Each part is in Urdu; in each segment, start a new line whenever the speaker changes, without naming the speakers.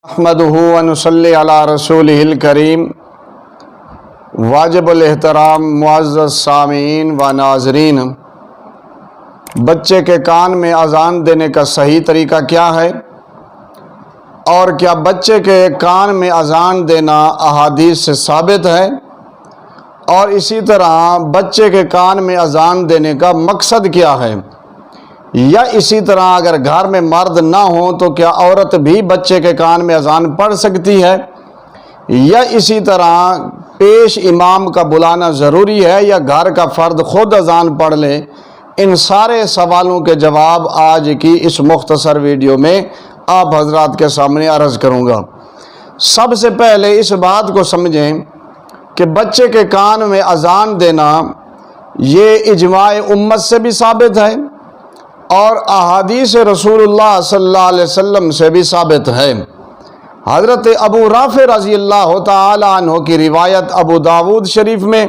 احمدہ و نصلی علی رسولہ الکریم واجب الاحترام معزز سامعین و ناظرین، بچے کے کان میں اذان دینے کا صحیح طریقہ کیا ہے اور کیا بچے کے کان میں اذان دینا احادیث سے ثابت ہے، اور اسی طرح بچے کے کان میں اذان دینے کا مقصد کیا ہے، یا اسی طرح اگر گھر میں مرد نہ ہو تو کیا عورت بھی بچے کے کان میں اذان پڑھ سکتی ہے، یا اسی طرح پیش امام کا بلانا ضروری ہے یا گھر کا فرد خود اذان پڑھ لے۔ ان سارے سوالوں کے جواب آج کی اس مختصر ویڈیو میں آپ حضرات کے سامنے عرض کروں گا۔ سب سے پہلے اس بات کو سمجھیں کہ بچے کے کان میں اذان دینا یہ اجماع امت سے بھی ثابت ہے اور احادیث رسول اللہ صلی اللہ علیہ وسلم سے بھی ثابت ہے۔ حضرت ابو رافع رضی اللہ تعالی عنہ کی روایت ابو داود شریف میں،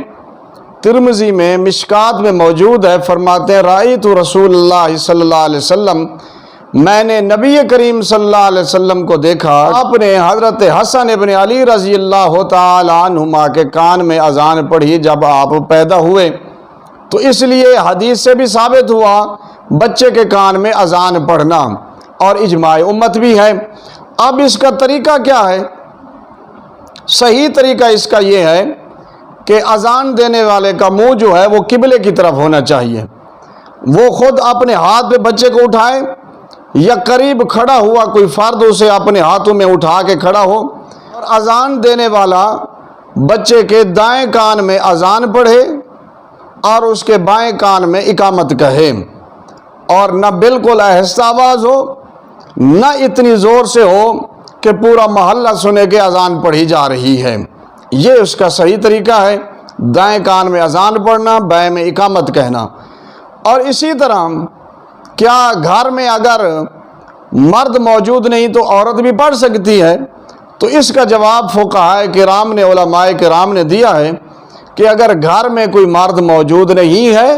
ترمذی میں، مشکات میں موجود ہے۔ فرماتے ہیں رأیت رسول اللہ صلی اللہ علیہ وسلم، میں نے نبی کریم صلی اللہ علیہ وسلم کو دیکھا، آپ نے حضرت حسن ابن علی رضی اللہ تعالی عنہما کے کان میں اذان پڑھی جب آپ پیدا ہوئے، تو اس لیے حدیث سے بھی ثابت ہوا بچے کے کان میں اذان پڑھنا، اور اجماع امت بھی ہے۔ اب اس کا طریقہ کیا ہے؟ صحیح طریقہ اس کا یہ ہے کہ اذان دینے والے کا منہ جو ہے وہ قبلے کی طرف ہونا چاہیے۔ وہ خود اپنے ہاتھ پہ بچے کو اٹھائے یا قریب کھڑا ہوا کوئی فرد اسے اپنے ہاتھوں میں اٹھا کے کھڑا ہو، اور اذان دینے والا بچے کے دائیں کان میں اذان پڑھے اور اس کے بائیں کان میں اقامت کہے، اور نہ بالکل آہستہ آواز ہو نہ اتنی زور سے ہو کہ پورا محلہ سنے کہ اذان پڑھی جا رہی ہے۔ یہ اس کا صحیح طریقہ ہے، دائیں کان میں اذان پڑھنا، بائیں میں اقامت کہنا۔ اور اسی طرح کیا گھر میں اگر مرد موجود نہیں تو عورت بھی پڑھ سکتی ہے؟ تو اس کا جواب فقہاء کرام نے، علماء کرام نے دیا ہے کہ اگر گھر میں کوئی مرد موجود نہیں ہے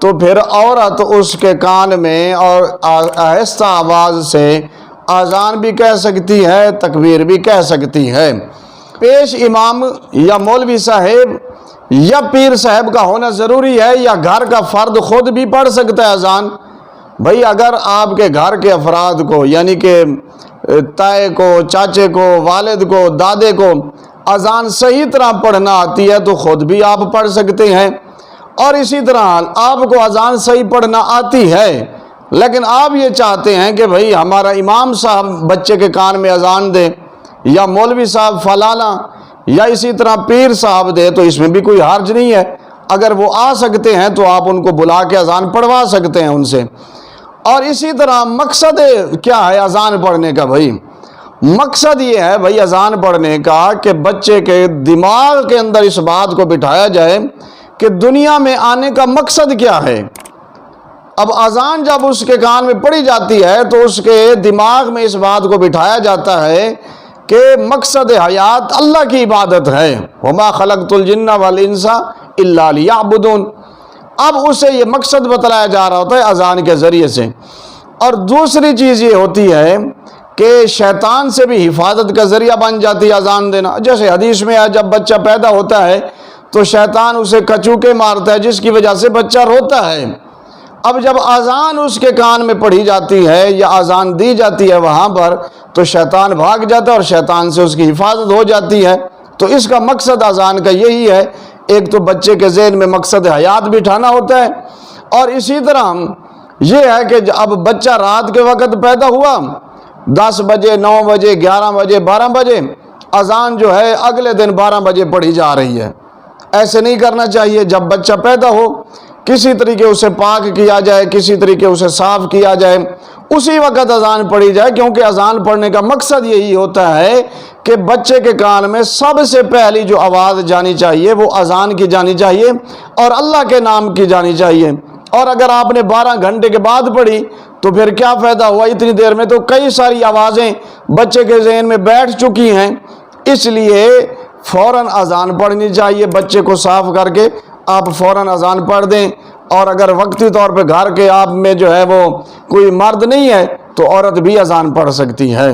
تو پھر عورت اس کے کان میں اور آہستہ آواز سے اذان بھی کہہ سکتی ہے، تکبیر بھی کہہ سکتی ہے۔ پیش امام یا مولوی صاحب یا پیر صاحب کا ہونا ضروری ہے یا گھر کا فرد خود بھی پڑھ سکتا ہے اذان؟ بھئی اگر آپ کے گھر کے افراد کو، یعنی کہ تائے کو، چاچے کو، والد کو، دادے کو اذان صحیح طرح پڑھنا آتی ہے تو خود بھی آپ پڑھ سکتے ہیں، اور اسی طرح آپ کو اذان صحیح پڑھنا آتی ہے لیکن آپ یہ چاہتے ہیں کہ بھئی ہمارا امام صاحب بچے کے کان میں اذان دے یا مولوی صاحب فلانا یا اسی طرح پیر صاحب دے، تو اس میں بھی کوئی حرج نہیں ہے۔ اگر وہ آ سکتے ہیں تو آپ ان کو بلا کے اذان پڑھوا سکتے ہیں ان سے۔ اور اسی طرح مقصد کیا ہے اذان پڑھنے کا؟ بھئی مقصد یہ ہے بھئی اذان پڑھنے کا کہ بچے کے دماغ کے اندر اس بات کو بٹھایا جائے کہ دنیا میں آنے کا مقصد کیا ہے۔ اب اذان جب اس کے کان میں پڑھی جاتی ہے تو اس کے دماغ میں اس بات کو بٹھایا جاتا ہے کہ مقصد حیات اللہ کی عبادت ہے، وَمَا خَلَقْتُ الْجِنَّ وَالْإِنسَ إِلَّا لِيَعْبُدُونَ۔ اب اسے یہ مقصد بتلایا جا رہا ہوتا ہے اذان کے ذریعے سے۔ اور دوسری چیز یہ ہوتی ہے کہ شیطان سے بھی حفاظت کا ذریعہ بن جاتی ہے اذان دینا۔ جیسے حدیث میں ہے جب بچہ پیدا ہوتا ہے تو شیطان اسے کچوکے مارتا ہے جس کی وجہ سے بچہ روتا ہے۔ اب جب اذان اس کے کان میں پڑھی جاتی ہے یا اذان دی جاتی ہے وہاں پر تو شیطان بھاگ جاتا ہے اور شیطان سے اس کی حفاظت ہو جاتی ہے۔ تو اس کا مقصد اذان کا یہی ہے، ایک تو بچے کے ذہن میں مقصد حیات بٹھانا ہوتا ہے، اور اسی طرح یہ ہے کہ اب بچہ رات کے وقت پیدا ہوا، 10 بجے، 9 بجے، 11 بجے، 12 بجے، اذان جو ہے اگلے دن 12 بجے پڑھی جا رہی ہے۔ ایسے نہیں کرنا چاہیے۔ جب بچہ پیدا ہو کسی طریقے اسے پاک کیا جائے، کسی طریقے اسے صاف کیا جائے، اسی وقت اذان پڑھی جائے، کیونکہ اذان پڑھنے کا مقصد یہی ہوتا ہے کہ بچے کے کان میں سب سے پہلی جو آواز جانی چاہیے وہ اذان کی جانی چاہیے اور اللہ کے نام کی جانی چاہیے۔ اور اگر آپ نے 12 گھنٹے کے بعد پڑھی تو پھر کیا فائدہ ہوا؟ اتنی دیر میں تو کئی ساری آوازیں بچے کے ذہن میں بیٹھ چکی ہیں۔ اس لیے فوراً اذان پڑھنی چاہیے، بچے کو صاف کر کے آپ فوراً اذان پڑھ دیں۔ اور اگر وقتی طور پہ گھر کے آپ میں جو ہے وہ کوئی مرد نہیں ہے تو عورت بھی اذان پڑھ سکتی ہے۔